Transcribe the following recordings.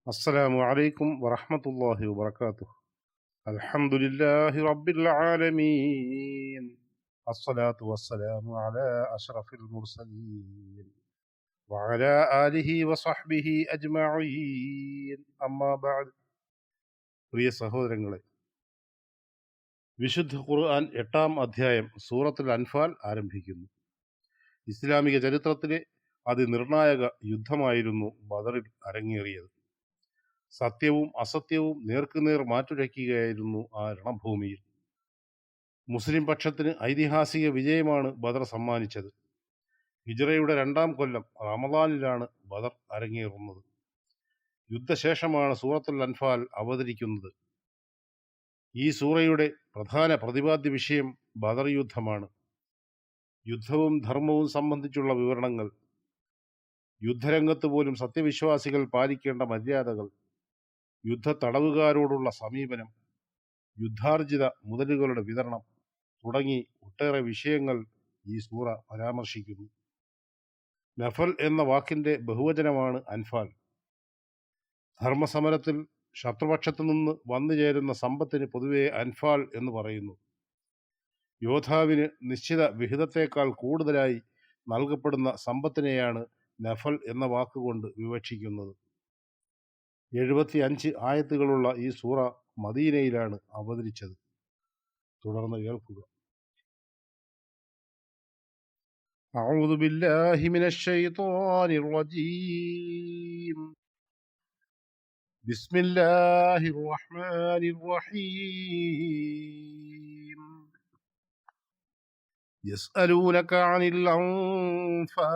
السلام عليكم ورحمة الله وبركاته. الحمد لله رب العالمين. الصلاة والسلام على أشرف المرسلين وعلى آله وصحبه أجمعين. أما بعد. പ്രിയ സഹോദരങ്ങളെ, വിശുദ്ധ ഖുർആൻ 8-ാം അധ്യായം സൂറത്തുൽ അൻഫാൽ ആരംഭിക്കുന്നു. ഇസ്ലാമിക ചരിത്രത്തിലെ അതിനിർണായക യുദ്ധമായിരുന്നു ബദറിൽ അരങ്ങേറിയത്. സത്യവും അസത്യവും നേർക്കുനേർ മാറ്റുരയ്ക്കുകയായിരുന്നു ആ രണഭൂമിയിൽ. മുസ്ലിം പക്ഷത്തിന് ഐതിഹാസിക വിജയമാണ് ബദർ സമ്മാനിച്ചത്. ഹിജ്റയുടെ 2-ാം കൊല്ലം റമദാനിലാണ് ബദർ അരങ്ങേറുന്നത്. യുദ്ധശേഷമാണ് സൂറത്തുൽ അൻഫാൽ അവതരിക്കുന്നത്. ഈ സൂറയുടെ പ്രധാന പ്രതിപാദ്യ വിഷയം ബദർ യുദ്ധമാണ്. യുദ്ധവും ധർമ്മവും സംബന്ധിച്ചുള്ള വിവരണങ്ങൾ, യുദ്ധരംഗത്ത് പോലും സത്യവിശ്വാസികൾ പാലിക്കേണ്ട മര്യാദകൾ, യുദ്ധ തടവുകാരോടുള്ള സമീപനം, യുദ്ധാർജിത മുതലുകളുടെ വിതരണം തുടങ്ങി ഒട്ടേറെ വിഷയങ്ങൾ ഈ സൂറ പരാമർശിക്കുന്നു. നഫൽ എന്ന വാക്കിന്റെ ബഹുവചനമാണ് അൻഫാൽ. ധർമ്മസമരത്തിൽ ശത്രുപക്ഷത്തു നിന്ന് വന്നു ചേരുന്ന സമ്പത്തിന് പൊതുവെ അൻഫാൽ എന്ന് പറയുന്നു. യോദ്ധാവിന് നിശ്ചിത വിഹിതത്തേക്കാൾ കൂടുതലായി നൽകപ്പെടുന്ന സമ്പത്തിനെയാണ് നഫൽ എന്ന വാക്കുകൊണ്ട് വിവക്ഷിക്കുന്നത്. 75 ആയത്തുകളുള്ള ഈ സൂറ മദീനയിലാണ് അവതരിച്ചത്. തുടർന്ന് കേൾക്കുക. أعوذ بالله من الشيطان الرجيم. بسم الله الرحمن الرحيم. يسألونك عن الأنفال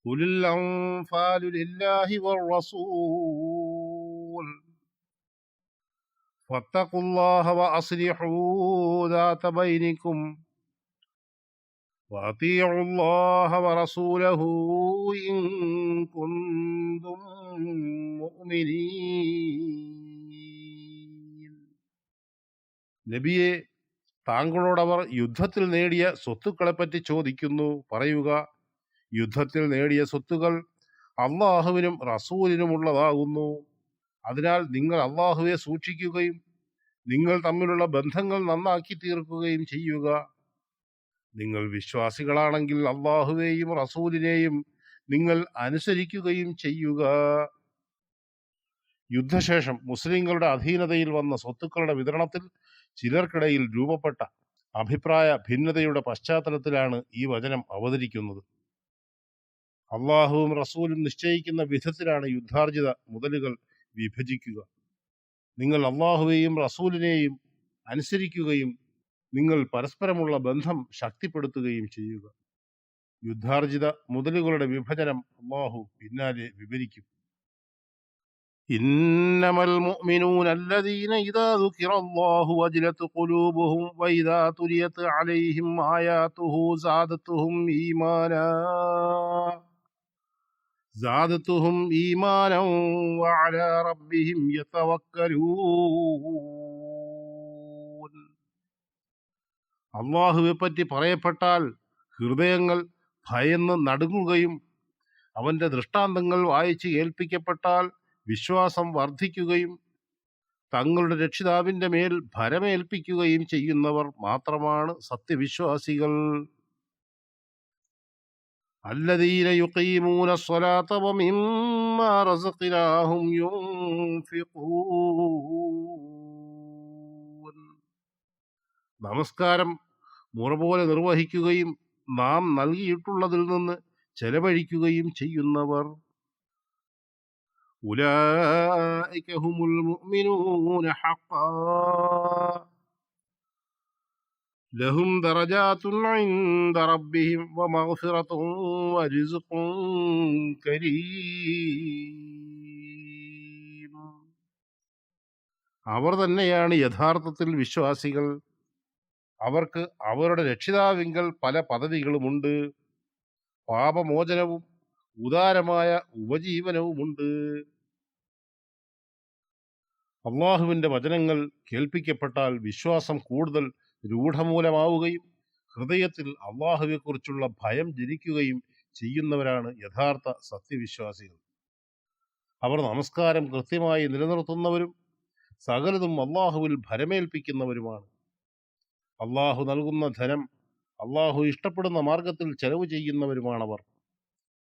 قل الأنفال لله والرسول فاتقوا الله وأصلحوا ذات بينكم وأطيعوا الله ورسوله إن كنتم مؤمنين. നബിയെ, താങ്കളോടവർ യുദ്ധത്തിൽ നേടിയ സ്വത്തുക്കളെപ്പറ്റി ചോദിക്കുന്നു. പറയുക, യുദ്ധത്തിൽ നേടിയ സ്വത്തുകൾ അള്ളാഹുവിനും റസൂലിനുമുള്ളതാകുന്നു. അതിനാൽ നിങ്ങൾ അള്ളാഹുവെ സൂക്ഷിക്കുകയും നിങ്ങൾ തമ്മിലുള്ള ബന്ധങ്ങൾ നന്നാക്കി തീർക്കുകയും ചെയ്യുക. നിങ്ങൾ വിശ്വാസികളാണെങ്കിൽ അള്ളാഹുവേയും റസൂലിനെയും നിങ്ങൾ അനുസരിക്കുകയും ചെയ്യുക. യുദ്ധശേഷം മുസ്ലിങ്ങളുടെ അധീനതയിൽ വന്ന സ്വത്തുക്കളുടെ വിതരണത്തിൽ ചിലർക്കിടയിൽ രൂപപ്പെട്ട അഭിപ്രായ ഭിന്നതയുടെ പശ്ചാത്തലത്തിലാണ് ഈ വചനം അവതരിക്കുന്നത്. അള്ളാഹുവും റസൂലും നിശ്ചയിക്കുന്ന വിധത്തിലാണ് യുദ്ധാർജിത മുതലുകൾ വിഭജിക്കുക. നിങ്ങൾ അള്ളാഹുവേയും റസൂലിനെയും അനുസരിക്കുകയും നിങ്ങൾ പരസ്പരമുള്ള ബന്ധം ശക്തിപ്പെടുത്തുകയും ചെയ്യുക. യുദ്ധാർജിത മുതലുകളുടെ വിഭജനം അള്ളാഹു പിന്നാലെ വിവരിക്കും. ഇന്നമൽ മുഅ്മിനൂന അല്ലദീന ഇദാ ദുകിറല്ലാഹു വജിലത് ഖുലൂബുഹും വഇദാ തുലിയത് അലൈഹിം ആയാതുഹു സാദത്തുഹും ഈമാനൻ വഅലാ റബ്ബിഹിം യതവക്കലൂൻ. അള്ളാഹുവെ പറ്റി പറയപ്പെട്ടാൽ ഹൃദയങ്ങൾ ഭയന്ന് നടുങ്ങുകയും അവന്റെ ദൃഷ്ടാന്തങ്ങൾ വായിച്ച് കേൾപ്പിക്കപ്പെട്ടാൽ വിശ്വാസം വർദ്ധിക്കുകയും തങ്ങളുടെ രക്ഷിതാവിന്റെ മേൽ ഭരമേൽപ്പിക്കുകയും ചെയ്യുന്നവർ മാത്രമാണ് സത്യവിശ്വാസികൾ. الذين يقيمون الصلاة ومما رزقناهم ينفقون. നമസ്കാരം മുറ പോലെ നിർവഹിക്കുകയും നാം നൽകിയിട്ടുള്ളതിൽ നിന്ന് ചെലവഴിക്കുകയും ചെയ്യുന്നവർ. ഉലൈക ഹുമുൽ മുഅ്മിനൂന ഹഖ്ഖാ ലഹും ദറജാതുൻ ഇൻദ റബ്ബിഹിം വമഗ്ഫിറതുൻ വരിസ്ഖുൻ കരീം. അവർ തന്നെയാണ് യഥാർത്ഥത്തിൽ വിശ്വാസികൾ. അവർക്ക് അവരുടെ രക്ഷിതാവിങ്കൽ പല പദവികളുമുണ്ട്. പാപമോചനവും ഉദാരമായ ഉപജീവനവുമുണ്ട്. അള്ളാഹുവിന്റെ വചനങ്ങൾ കേൾപ്പിക്കപ്പെട്ടാൽ വിശ്വാസം കൂടുതൽ രൂഢമൂലമാവുകയും ഹൃദയത്തിൽ അള്ളാഹുവെക്കുറിച്ചുള്ള ഭയം ജനിക്കുകയും ചെയ്യുന്നവരാണ് യഥാർത്ഥ സത്യവിശ്വാസികൾ. അവർ നമസ്കാരം കൃത്യമായി നിലനിർത്തുന്നവരും സകലതും അള്ളാഹുവിൽ ഭരമേൽപ്പിക്കുന്നവരുമാണ്. അള്ളാഹു നൽകുന്ന ധനം അള്ളാഹു ഇഷ്ടപ്പെടുന്ന മാർഗത്തിൽ ചെലവ് ചെയ്യുന്നവരുമാണവർ.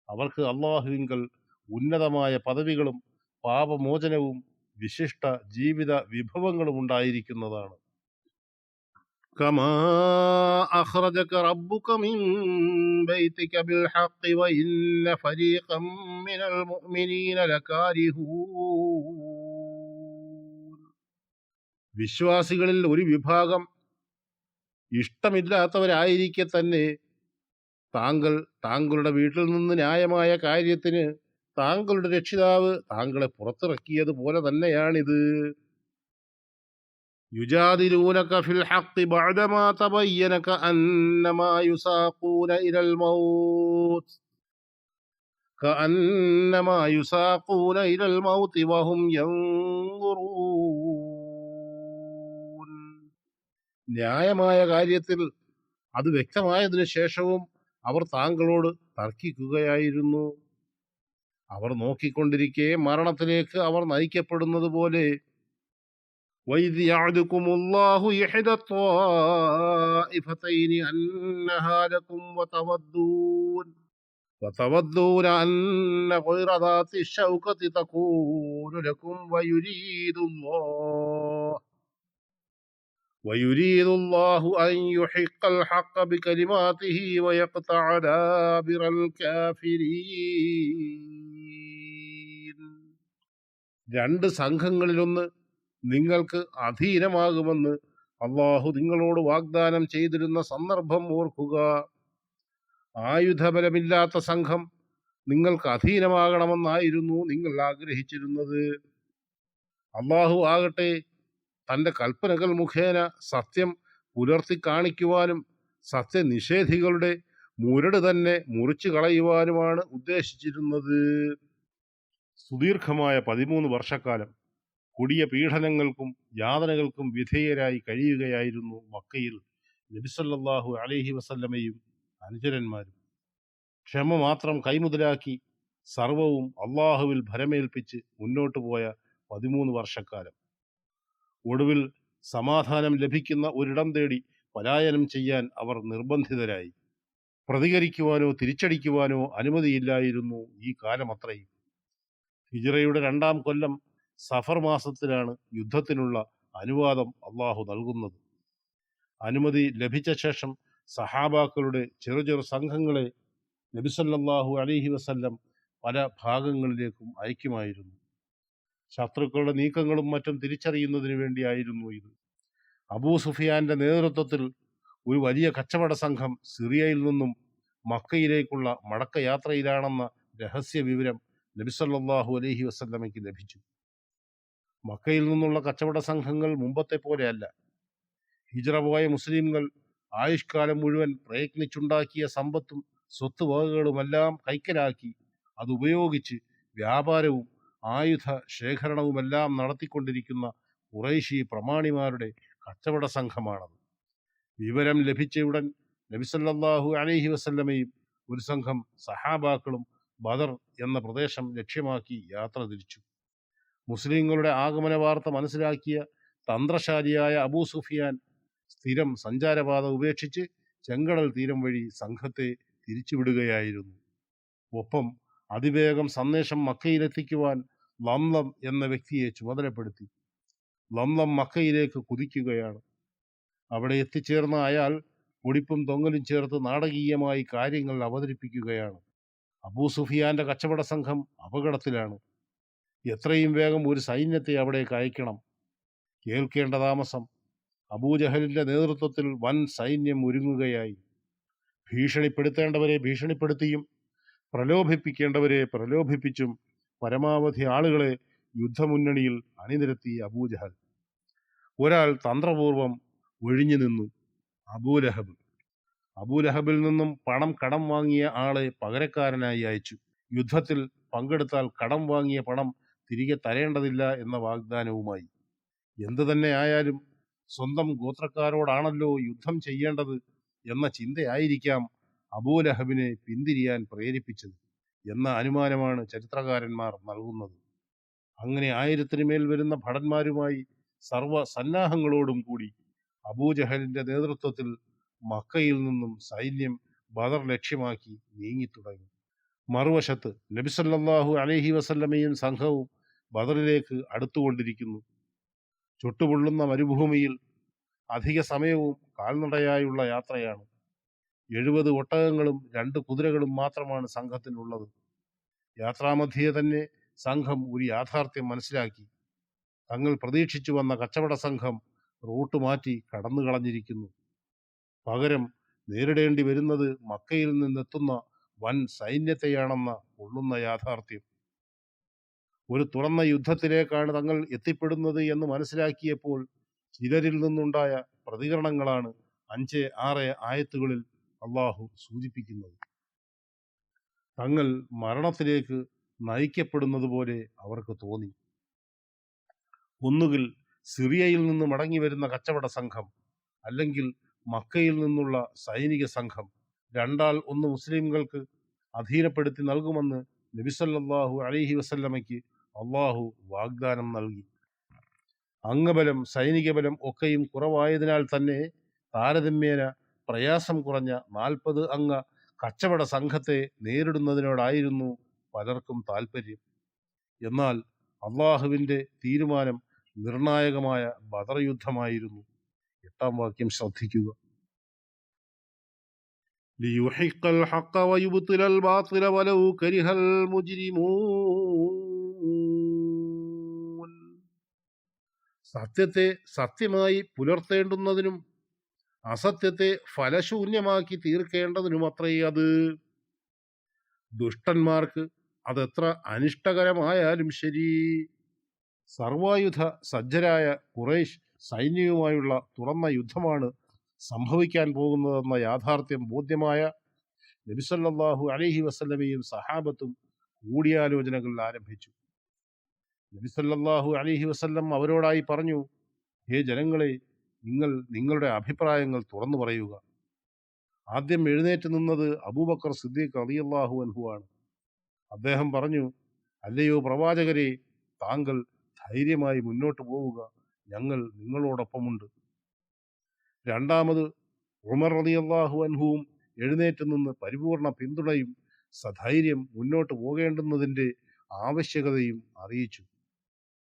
അവർക്ക് അള്ളാഹുവിങ്കൽ ഉന്നതമായ പദവികളും പാപമോചനവും വിശിഷ്ട ജീവിത വിഭവങ്ങളും ഉണ്ടായിരിക്കുന്നതാണ്. കമാ അഖ്റജക റബ്ബുക മിൻ ബൈതിക ബിൽ ഹഖ് വഇന്ന ഫരീഖൻ മിനൽ മുഅ്മിനീന ലകാരിഹൂൻ. വിശ്വാസികളിൽ ഒരു വിഭാഗം ഇഷ്ടമില്ലാത്തവരായിരിക്കെ തന്നെ താങ്കളുടെ വീട്ടിൽ നിന്ന് ന്യായമായ കാര്യത്തിന് താങ്കളുടെ രക്ഷിതാവ് താങ്കളെ പുറത്തിറക്കിയതുപോലെ തന്നെയാണിത്. യുജാദിലൂനക ഫിൽ ഹഖ് ബഅദമാ തബയ്യന കഅന്നമാ യുസാഖൂന ഇലൽ മൗത്ത് വഹും യൻദുറൂൻ. ന്യായമായ കാര്യത്തിൽ അത് വ്യക്തമായതിനു ശേഷവും അവർ താങ്കളോട് തർക്കിക്കുകയായിരുന്നു. അവർ നോക്കിക്കൊണ്ടിരിക്കെ മരണത്തിലേക്ക് അവർ നയിക്കപ്പെടുന്നത് പോലെ. വഇദ് യഅദുകുമുല്ലാഹു ഇഹ്ദ ത്വാഇഫതൈനി അന്നഹാ ലകും വതവദ്ദൂന അന്ന ഗൈറ ദാത്തി ശൗകതി തകൂനു ലകും വയുരീദുല്ലാഹു അൻ യുഹിഖൽ ഹഖ്ഖ ബികലിമാതിഹി വയഖ്തഅ ദാബിറൽ കാഫിരീൻ. രണ്ട് സംഘങ്ങളിലൊന്ന് നിങ്ങൾക്ക് അധീനമാകുമെന്ന് അള്ളാഹു നിങ്ങളോട് വാഗ്ദാനം ചെയ്തിരുന്ന സന്ദർഭം ഓർക്കുക. ആയുധബലമില്ലാത്ത സംഘം നിങ്ങൾക്ക് അധീനമാകണമെന്നായിരുന്നു നിങ്ങൾ ആഗ്രഹിച്ചിരുന്നത്. അള്ളാഹു ആകട്ടെ തൻ്റെ കൽപ്പനകൾ മുഖേന സത്യം പുലർത്തി കാണിക്കുവാനും സത്യനിഷേധികളുടെ മുരട് തന്നെ മുറിച്ചു കളയുവാനുമാണ് ഉദ്ദേശിച്ചിരുന്നത്. സുദീർഘമായ 13 വർഷക്കാലം കൊടിയ പീഡനങ്ങൾക്കും യാതനകൾക്കും വിധേയരായി കഴിയുകയായിരുന്നു മക്കയിൽ നബി സല്ലല്ലാഹു അലൈഹി വസല്ലമയും അനുചരന്മാരും. ക്ഷമ മാത്രം കൈമുതലാക്കി സർവവും അള്ളാഹുവിൽ ഭരമേൽപ്പിച്ച് മുന്നോട്ടു പോയ 13 വർഷക്കാലം. ഒടുവിൽ സമാധാനം ലഭിക്കുന്ന ഒരിടം തേടി പലായനം ചെയ്യാൻ അവർ നിർബന്ധിതരായി. പ്രതികരിക്കുവാനോ തിരിച്ചടിക്കുവാനോ അനുമതിയില്ലായിരുന്നു ഈ കാലമത്രയും. ഹിജ്റയുടെ 2-ാം കൊല്ലം സഫർ മാസത്തിലാണ് യുദ്ധത്തിനുള്ള അനുവാദം അള്ളാഹു നൽകുന്നത്. അനുമതി ലഭിച്ച ശേഷം സഹാബാക്കളുടെ ചെറു സംഘങ്ങളെ നബി സല്ലല്ലാഹു അലൈഹി വസല്ലം പല ഭാഗങ്ങളിലേക്കും അയക്കുമായിരുന്നു. ശത്രുക്കളുടെ നീക്കങ്ങളും മറ്റും തിരിച്ചറിയുന്നതിന് വേണ്ടിയായിരുന്നു ഇത്. അബൂ സുഫിയാന്റെ നേതൃത്വത്തിൽ ഒരു വലിയ കച്ചവട സംഘം സിറിയയിൽ നിന്നും മക്കയിലേക്കുള്ള മടക്കയാത്രയിലാണെന്ന രഹസ്യ വിവരം നബി സല്ലല്ലാഹു അലൈഹി വസല്ലമയ്ക്ക് ലഭിച്ചു. മക്കയിൽ നിന്നുള്ള കച്ചവട സംഘങ്ങൾ മുമ്പത്തെ പോലെയല്ല. ഹിജ്റ പോയ മുസ്ലിംകൾ ആയുഷ്കാലം മുഴുവൻ പ്രയത്നിച്ചുണ്ടാക്കിയ സമ്പത്തും സ്വത്തുവകകളുമെല്ലാം കൈക്കലാക്കി അതുപയോഗിച്ച് വ്യാപാരവും ആയുധ ശേഖരണവുമെല്ലാം നടത്തിക്കൊണ്ടിരിക്കുന്ന ഖുറൈശി പ്രമാണിമാരുടെ കച്ചവട സംഘമാണത്. വിവരം ലഭിച്ചയുടൻ നബി സല്ലല്ലാഹു അലൈഹി വസല്ലമയും ഒരു സംഘം സഹാബാക്കളും ബദർ എന്ന പ്രദേശം ലക്ഷ്യമാക്കി യാത്ര തിരിച്ചു. മുസ്ലിങ്ങളുടെ ആഗമന വാർത്ത മനസ്സിലാക്കിയ തന്ത്രശാലിയായ അബൂ സുഫിയാൻ സ്ഥിരം സഞ്ചാരപാത ഉപേക്ഷിച്ച് ചെങ്കടൽ തീരം വഴി സംഘത്തെ തിരിച്ചുവിടുകയായിരുന്നു. ഒപ്പം അതിവേഗം സന്ദേശം മക്കയിലെത്തിക്കുവാൻ ലംലം എന്ന വ്യക്തിയെ ചുമതലപ്പെടുത്തി. ലംലം മക്കയിലേക്ക് കുതിക്കുകയാണ്. അവിടെ എത്തിച്ചേർന്ന അയാൾ പൊടിപ്പും തൊങ്ങലും ചേർത്ത് നാടകീയമായി കാര്യങ്ങൾ അവതരിപ്പിക്കുകയാണ്. അബൂ സുഫിയാന്റെ കച്ചവട സംഘം അപകടത്തിലാണ്. എത്രയും വേഗം ഒരു സൈന്യത്തെ അവിടേക്ക് അയക്കണം. കേൾക്കേണ്ട താമസം. അബൂജഹലിന്റെ നേതൃത്വത്തിൽ വൻ സൈന്യം ഒരുങ്ങുകയായി. ഭീഷണിപ്പെടുത്തേണ്ടവരെ ഭീഷണിപ്പെടുത്തിയും പ്രലോഭിപ്പിക്കേണ്ടവരെ പ്രലോഭിപ്പിച്ചും പരമാവധി ആളുകളെ യുദ്ധമുന്നണിയിൽ അണിനിരത്തി അബൂജഹൽ. ഒരാൾ തന്ത്രപൂർവം ഒഴിഞ്ഞു നിന്നു. അബൂലഹബ്. അബൂലഹബിൽ നിന്നും പണം കടം വാങ്ങിയ ആളെ പകരക്കാരനായി അയച്ചു. യുദ്ധത്തിൽ പങ്കെടുത്താൽ കടം വാങ്ങിയ പണം തിരികെ തരേണ്ടതില്ല എന്ന വാഗ്ദാനവുമായി. എന്തു തന്നെ ആയാലും സ്വന്തം ഗോത്രക്കാരോടാണല്ലോ യുദ്ധം ചെയ്യേണ്ടത് എന്ന ചിന്തയായിരിക്കാം അബൂലഹബിനെ പിന്തിരിയാൻ പ്രേരിപ്പിച്ചത് എന്ന അനുമാനമാണ് ചരിത്രകാരന്മാർ നൽകുന്നത്. അങ്ങനെ 1000 മേൽ വരുന്ന ഭടന്മാരുമായി സർവ സന്നാഹങ്ങളോടും കൂടി അബൂജഹലിന്റെ നേതൃത്വത്തിൽ മക്കയിൽ നിന്നും സൈന്യം ബദർ ലക്ഷ്യമാക്കി നീങ്ങിത്തുടങ്ങി. മറുവശത്ത് നബി സല്ലല്ലാഹു അലൈഹി വസല്ലമയും സംഘവും ബദറിലേക്ക് അടുത്തുകൊണ്ടിരിക്കുന്നു. ചുട്ടുപൊള്ളുന്ന മരുഭൂമിയിൽ അധിക സമയവും കാൽനടയായുള്ള യാത്രയാണ്. 70 ഒട്ടകങ്ങളും 2 കുതിരകളും മാത്രമാണ് സംഘത്തിനുള്ളത്. യാത്രാമധ്യേ തന്നെ സംഘം ഒരു യാഥാർത്ഥ്യം മനസ്സിലാക്കി. തങ്ങൾ പ്രതീക്ഷിച്ചു വന്ന കച്ചവട സംഘം റൂട്ട് മാറ്റി കടന്നു കളഞ്ഞിരിക്കുന്നു. പകരം നേരിടേണ്ടി വരുന്നത് മക്കയിൽ നിന്നെത്തുന്ന വൻ സൈന്യത്തെയാണെന്ന പൊള്ളുന്ന യാഥാർത്ഥ്യം. ഒരു തുറന്ന യുദ്ധത്തിലേക്കാണ് തങ്ങൾ എത്തിപ്പെടുന്നത് എന്ന് മനസ്സിലാക്കിയപ്പോൾ ചിലരിൽ നിന്നുണ്ടായ പ്രതികരണങ്ങളാണ് 5-6 ആയത്തുകളിൽ അള്ളാഹു സൂചിപ്പിക്കുന്നത്. തങ്ങൾ മരണത്തിലേക്ക് നയിക്കപ്പെടുന്നത് പോലെ അവർക്ക് തോന്നി. ഒന്നുകിൽ സിറിയയിൽ നിന്ന് മടങ്ങി വരുന്ന കച്ചവട സംഘം, അല്ലെങ്കിൽ മക്കയിൽ നിന്നുള്ള സൈനിക സംഘം. രണ്ടാൾ ഒന്ന് മുസ്ലിംകൾക്ക് അധീനപ്പെടുത്തി നൽകുമെന്ന് നബി സല്ലല്ലാഹു അലൈഹി വസല്ലമയ്ക്ക് അള്ളാഹു വാഗ്ദാനം നൽകി. അംഗബലം സൈനിക ബലം ഒക്കെയും കുറവായതിനാൽ തന്നെ താരതമ്യേന പ്രയാസം കുറഞ്ഞ 40 അംഗ കച്ചവട സംഘത്തെ നേരിടുന്നതിനോടായിരുന്നു പലർക്കും താൽപ്പര്യം. എന്നാൽ അള്ളാഹുവിൻ്റെ തീരുമാനം നിർണായകമായ ബദർ യുദ്ധമായിരുന്നു. 8-ാം വാക്യം ശ്രദ്ധിക്കുക. ലിയുഹിഖൽ ഹഖ വയുബ്തിലൽ ബാതില വലൗ കരിഹൽ മുജ്രിമൂൻ. സത്യത്തെ സത്യമായി പുലർത്തേണ്ടുന്നതിനും അസത്യത്തെ ഫലശൂന്യമാക്കി തീർക്കേണ്ടതിനുമത്രേ അത്. ദുഷ്ടന്മാർക്ക് അതെത്ര അനിഷ്ടകരമായാലും ശരി. സർവായുധ സജ്ജരായ ഖുറൈശ് സൈന്യവുമായുള്ള തുറന്ന യുദ്ധമാണ് സംഭവിക്കാൻ പോകുന്നതെന്ന യാഥാർത്ഥ്യം ബോധ്യമായ നബി സല്ലല്ലാഹു അലൈഹി വസല്ലമയും സഹാബത്തും കൂടിയാലോചനകൾ ആരംഭിച്ചു. നബി സല്ലല്ലാഹു അലൈഹി വസല്ലം അവരോടായി പറഞ്ഞു, ഹേ ജനങ്ങളെ, നിങ്ങൾ നിങ്ങളുടെ അഭിപ്രായങ്ങൾ തുറന്നു പറയുക. ആദ്യം എഴുന്നേറ്റ് നിന്നത് അബൂബക്കർ സിദ്ദീഖ് റളിയല്ലാഹു അൻഹു ആണ്. അദ്ദേഹം പറഞ്ഞു, അല്ലയോ പ്രവാചകരെ, താങ്കൾ ധൈര്യമായി മുന്നോട്ട് പോവുക, ഞങ്ങൾ നിങ്ങളോടൊപ്പമുണ്ട്. രണ്ടാമത് ഉമർ റളിയല്ലാഹു അൻഹുവും എഴുന്നേറ്റ് നിന്ന് പരിപൂർണ പിന്തുണയും സധൈര്യം മുന്നോട്ട് പോകേണ്ടുന്നതിൻ്റെ ആവശ്യകതയും അറിയിച്ചു.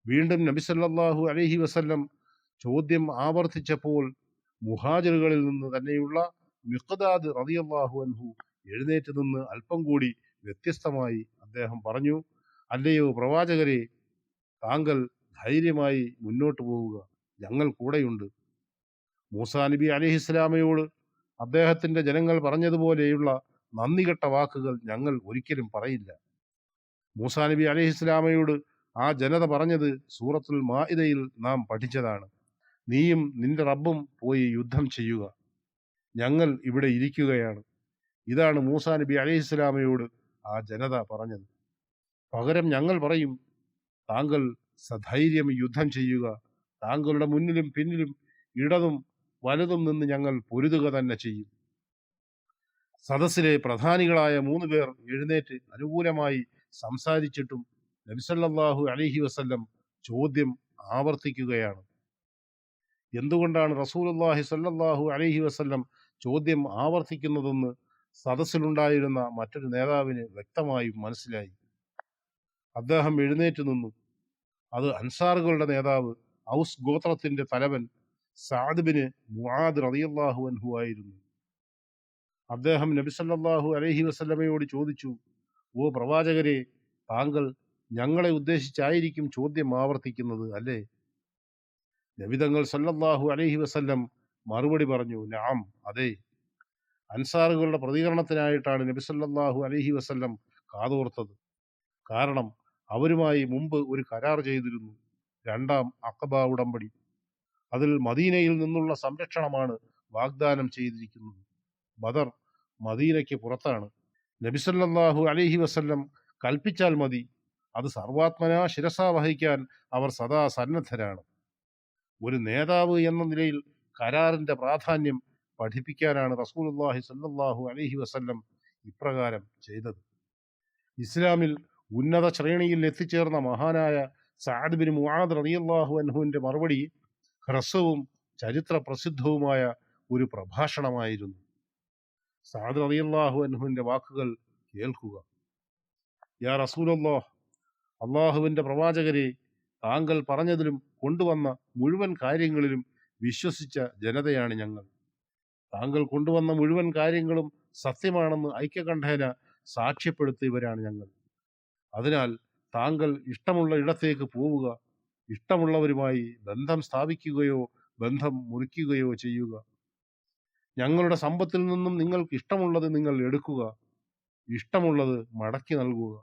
വീണ്ടും നബി സല്ലല്ലാഹു അലൈഹി വസല്ലം ചോദ്യം ആവർത്തിച്ചപ്പോൾ മുഹാജിറുകളിൽ നിന്ന് തന്നെയുള്ള മിഖ്ദാദ് റളിയല്ലാഹു അൻഹു എഴുന്നേറ്റ് നിന്ന് അല്പം കൂടി വ്യത്യസ്തമായി അദ്ദേഹം പറഞ്ഞു, അല്ലയോ പ്രവാചകരെ, താങ്കൾ ധൈര്യമായി മുന്നോട്ട് പോവുക, ഞങ്ങൾ കൂടെയുണ്ട്. മൂസാ നബി അലൈഹിസ്സലാമയോട് അദ്ദേഹത്തിൻ്റെ ജനങ്ങൾ പറഞ്ഞതുപോലെയുള്ള നന്ദികെട്ട വാക്കുകൾ ഞങ്ങൾ ഒരിക്കലും പറയില്ല. മൂസാ നബി അലൈഹിസ്സലാമയോട് ആ ജനത പറഞ്ഞത് സൂറത്തുൽ മാഇദയിൽ നാം പഠിച്ചതാണ്. നീയും നിന്റെ റബ്ബും പോയി യുദ്ധം ചെയ്യുക, ഞങ്ങൾ ഇവിടെ ഇരിക്കുകയാണ്. ഇതാണ് മൂസാ നബി അലൈഹിസ്സലാമയോട് ആ ജനത പറഞ്ഞത്. പകരം ഞങ്ങൾ പറയും, താങ്കൾ സധൈര്യം യുദ്ധം ചെയ്യുക, താങ്കളുടെ മുന്നിലും പിന്നിലും ഇടതും വലതും നിന്ന് ഞങ്ങൾ പൊരുതുക തന്നെ ചെയ്യും. സദസ്സിലെ പ്രധാനികളായ 3 പേർ എഴുന്നേറ്റ് അനുകൂലമായി സംസാരിച്ചിട്ടും നബി സല്ലല്ലാഹു അലൈഹി വസല്ലം ചോദ്യം ആവർത്തിക്കുകയാണ്. എന്തുകൊണ്ടാണ് റസൂലുള്ളാഹി സ്വല്ലല്ലാഹു അലൈഹി വസല്ലം ചോദ്യം ആവർത്തിക്കുന്നതെന്ന് സദസ്സിലുണ്ടായിരുന്ന മറ്റൊരു നേതാവിന് വ്യക്തമായും മനസ്സിലായി. അദ്ദേഹം എഴുന്നേറ്റ് നിന്നു. അത് അൻസാറുകളുടെ നേതാവ് ഔസ് ഗോത്രത്തിന്റെ തലവൻ സഅദ് ബിൻ മുആദ് റളിയല്ലാഹു അൻഹു ആയിരുന്നു. അദ്ദേഹം നബി സല്ലല്ലാഹു അലൈഹി വസല്ലമയോട് ചോദിച്ചു, ഓ പ്രവാചകരെ, താങ്കൾ ഞങ്ങളെ ഉദ്ദേശിച്ചായിരിക്കും ചോദ്യം ആവർത്തിക്കുന്നത് അല്ലേ? നബി തങ്ങൾ സല്ലല്ലാഹു അലൈഹി വസല്ലം മറുപടി പറഞ്ഞു, നഅം, അതെ. അൻസാറുകളുടെ പ്രതികരണത്തിനായിട്ടാണ് നബി സല്ലല്ലാഹു അലൈഹി വസല്ലം കാതോർത്തത്. കാരണം അവരുമായി മുമ്പ് ഒരു കരാർ ചെയ്തിരുന്നു, 2-ാം അഖബ ഉടമ്പടി. അതിൽ മദീനയിൽ നിന്നുള്ള സംരക്ഷണമാണ് വാഗ്ദാനം ചെയ്തിരിക്കുന്നത്. ബദർ മദീനയ്ക്ക് പുറത്താണ്. നബി സല്ലല്ലാഹു അലൈഹി വസല്ലം കൽപ്പിച്ചാൽ മതി, അത് സർവാത്മനാ ശിരസാ വഹിക്കാൻ അവർ സദാ സന്നദ്ധരാണ്. ഒരു നേതാവ് എന്ന നിലയിൽ കരാറിന്റെ പ്രാധാന്യം പഠിപ്പിക്കാനാണ് റസൂലുള്ളാഹി സ്വല്ലല്ലാഹു അലൈഹി വസല്ലം ഇപ്രകാരം ചെയ്തത്. ഇസ്ലാമിൽ ഉന്നത ശ്രേണിയിൽ എത്തിച്ചേർന്ന മഹാനായ സഅദ് ബിൻ മുആദ് റളിയല്ലാഹു അൻഹുവിന്റെ മറുപടി ഹ്രസ്വവും ചരിത്ര പ്രസിദ്ധവുമായ ഒരു പ്രഭാഷണമായിരുന്നു. സഅദ് റളിയല്ലാഹു അൻഹുവിന്റെ വാക്കുകൾ കേൾക്കുക. യാ റസൂലല്ലാഹ്, അള്ളാഹുവിന്റെ പ്രവാചകരെ, താങ്കൾ പറഞ്ഞതിലും കൊണ്ടുവന്ന മുഴുവൻ കാര്യങ്ങളിലും വിശ്വസിച്ച ജനതയാണ് ഞങ്ങൾ. താങ്കൾ കൊണ്ടുവന്ന മുഴുവൻ കാര്യങ്ങളും സത്യമാണെന്ന് ഐക്യകണ്ഠേന സാക്ഷ്യപ്പെടുത്തിയവരാണ് ഞങ്ങൾ. അതിനാൽ താങ്കൾ ഇഷ്ടമുള്ള ഇടത്തേക്ക് പോവുക, ഇഷ്ടമുള്ളവരുമായി ബന്ധം സ്ഥാപിക്കുകയോ ബന്ധം മുറിക്കുകയോ ചെയ്യുക. ഞങ്ങളുടെ സമ്പത്തിൽ നിന്നും നിങ്ങൾക്ക് ഇഷ്ടമുള്ളത് നിങ്ങൾ എടുക്കുക, ഇഷ്ടമുള്ളത് മടക്കി നൽകുക.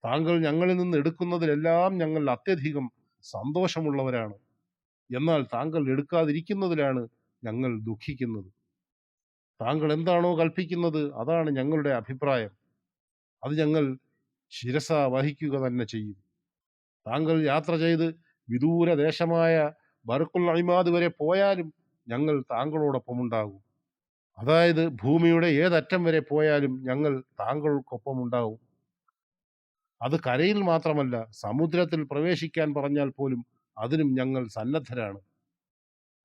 താങ്കൾ ഞങ്ങളിൽ നിന്ന് എടുക്കുന്നതിലെല്ലാം ഞങ്ങൾ അത്യധികം സന്തോഷമുള്ളവരാണ്. എന്നാൽ താങ്കൾ എടുക്കാതിരിക്കുന്നതിലാണ് ഞങ്ങൾ ദുഃഖിക്കുന്നത്. താങ്കൾ എന്താണോ കൽപ്പിക്കുന്നത് അതാണ് ഞങ്ങളുടെ അഭിപ്രായം. അത് ഞങ്ങൾ ശിരസ വഹിക്കുക തന്നെ ചെയ്യും. താങ്കൾ യാത്ര ചെയ്ത് വിദൂര ദേശമായ ബർഖുൽ ഇമാദ് വരെ പോയാലും ഞങ്ങൾ താങ്കളോടൊപ്പമുണ്ടാകും. അതായത് ഭൂമിയുടെ ഏതറ്റം വരെ പോയാലും ഞങ്ങൾ താങ്കൾക്കൊപ്പമുണ്ടാകും. അത് കരയിൽ മാത്രമല്ല, സമുദ്രത്തിൽ പ്രവേശിക്കാൻ പറഞ്ഞാൽ പോലും അതിനും ഞങ്ങൾ സന്നദ്ധരാണ്.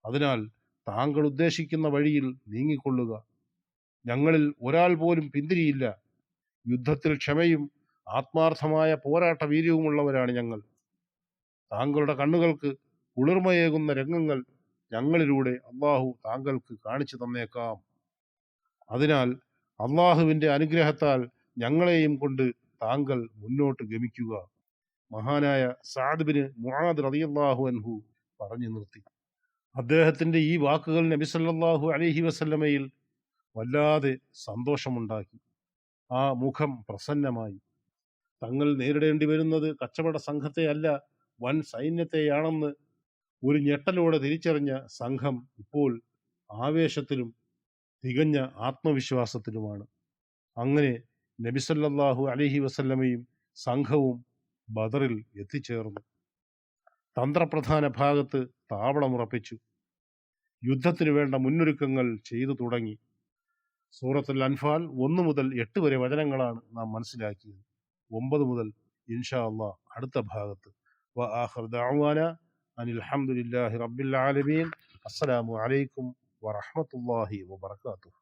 അതിനാൽ താങ്കൾ ഉദ്ദേശിക്കുന്ന വഴിയിൽ നീങ്ങിക്കൊള്ളുക. ഞങ്ങളിൽ ഒരാൾ പോലും പിന്തിരിയില്ല. യുദ്ധത്തിൽ ക്ഷമയും ആത്മാർത്ഥമായ പോരാട്ട വീര്യവുമുള്ളവരാണ് ഞങ്ങൾ. താങ്കളുടെ കണ്ണുകൾക്ക് കുളിർമയേകുന്ന രംഗങ്ങൾ ഞങ്ങളിലൂടെ അള്ളാഹു താങ്കൾക്ക് കാണിച്ചു തന്നേക്കാം. അതിനാൽ അള്ളാഹുവിൻ്റെ അനുഗ്രഹത്താൽ ഞങ്ങളെയും കൊണ്ട് താങ്കൾ മുന്നോട്ട് ഗമിക്കുക. മഹാനായ സഅദ് ബിൻ മുആദ് റളിയല്ലാഹു അൻഹു പറഞ്ഞു നിർത്തി. അദ്ദേഹത്തിൻ്റെ ഈ വാക്കുകൾ നബി സല്ലല്ലാഹു അലൈഹി വസല്ലമയിൽ വല്ലാതെ സന്തോഷമുണ്ടാക്കി. ആ മുഖം പ്രസന്നമായി. തങ്ങൾ നേരിടേണ്ടി വരുന്നത് കച്ചവട സംഘത്തെ അല്ല, വൻ സൈന്യത്തെയാണെന്ന് ഒരു ഞെട്ടലോടെ തിരിച്ചറിഞ്ഞ സംഘം ഇപ്പോൾ ആവേശത്തിലും തികഞ്ഞ ആത്മവിശ്വാസത്തിലുമാണ്. അങ്ങനെ നബി സല്ലല്ലാഹു അലൈഹി വസല്ലമയും സംഘവും ബദറിൽ എത്തിച്ചേർന്നു. തന്ത്രപ്രധാന ഭാഗത്ത് താവളമുറപ്പിച്ചു. യുദ്ധത്തിനു വേണ്ട മുന്നൊരുക്കങ്ങൾ ചെയ്തു തുടങ്ങി. സൂറത്തുൽ അൻഫാൽ 1 മുതൽ 8 വരെ വചനങ്ങളാണ് നാം മനസ്സിലാക്കിയത്. 9 മുതൽ ഇൻഷാ അല്ലാഹ് അടുത്ത ഭാഗത്ത്. വ ആഖിറു ദഅവാന അനിൽ ഹംദുലില്ലാഹി റബ്ബിൽ ആലമീൻ. അസ്സലാമു അലൈക്കും വറഹ്മത്തുള്ളാഹി വബറകാതുഹു.